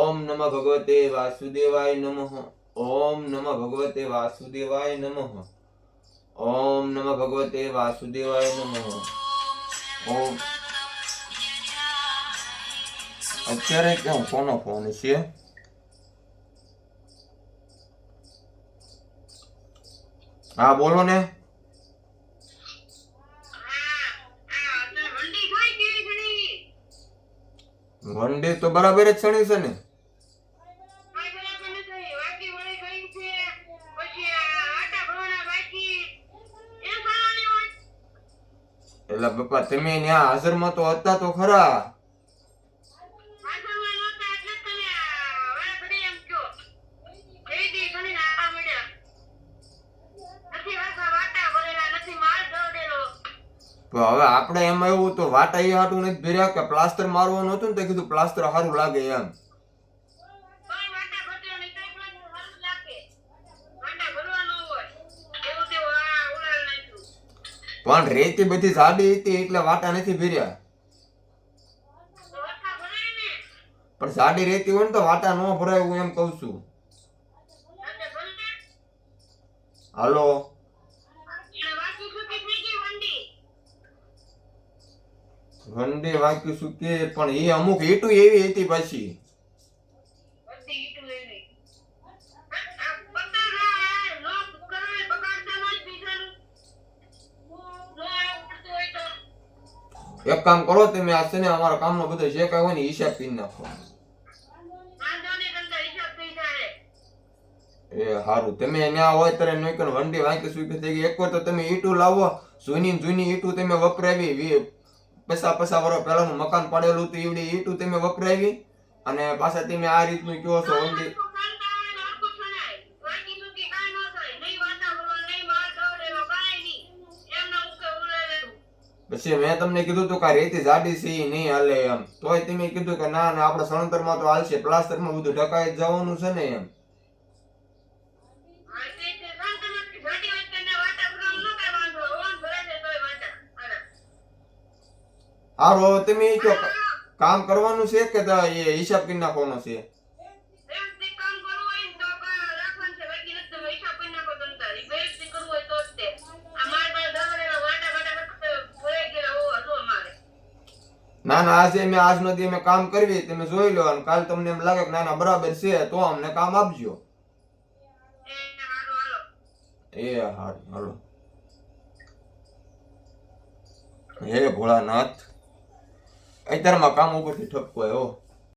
ओम नमः भगवते वासुदेवाय नमः। ओम नमः भगवते वासुदेवाय नमः। ओम नमः भगवते वासुदेवाय नमः। ओम અત્યારે કેમ કોનો ફોન છે? હા બોલો ને. વનડે તો બરાબર જ છણી છે ને. એટલે બાપા તમે ત્યાં હાજરમાં તો હતા તો ખરા. હવે આપણે એમાં એવું તો વાટા એ હાટું નથી ભર્યા કે પ્લાસ્ટર મારવાનું હતું ને તો કીધું પ્લાસ્ટર સારું લાગે એમ. પણ રેતી બધી જાડી હતી એટલે વાટા નથી ભર્યા. પણ જાડી રેતી હોય ને તો વાટા ન ભરાય હું એમ કઉ છું. હાલો વંડે વાક્યું શું કે પણ એ અમુક ઈટું એવી હતી પાછી. એક કામ કરો તમે આ છે ને અમારા કામનો બધો જે કઈ હોય ને હિસાબ પી નાખો. એ સારું તમે ત્યાં હોય ત્યારે નોકર વંડી વાંકી સુખી થઈ ગઈ. એકવાર તો તમે ઈટું લાવો જૂની ઈટું તમે વપરાવી પસા વર્ષ પહેલાનું મકાન પાડેલું હતું એવડી ઈટું તમે વપરાવી અને પાછા તમે આ રીતનું કહો છો વંડી. પછી મેં તમને કીધું તું કે રેતી જાડી છે નહીં હાલે એમ તોય તમે કીધું કે ના આપણે સળંતર માં તો હાલશે પ્લાસ્ટર માં બધું ઢકાઈ જવાનું છે ને એમ. હારો તમે કામ કરવાનું છે કે હિસાબ કરી નાખવાનો છે? ના ના આજે મેં આજનો દી અમે કામ કરવી તમે જોઈ લો અને કાલ તમને એમ લાગે કે ના ના બરાબર છે તો અમને કામ આપજો. એ હારું હાલો. હે ભોળાનાથ અત્યારમાં કામ ઉપરથી ઠપકો આવ્યો.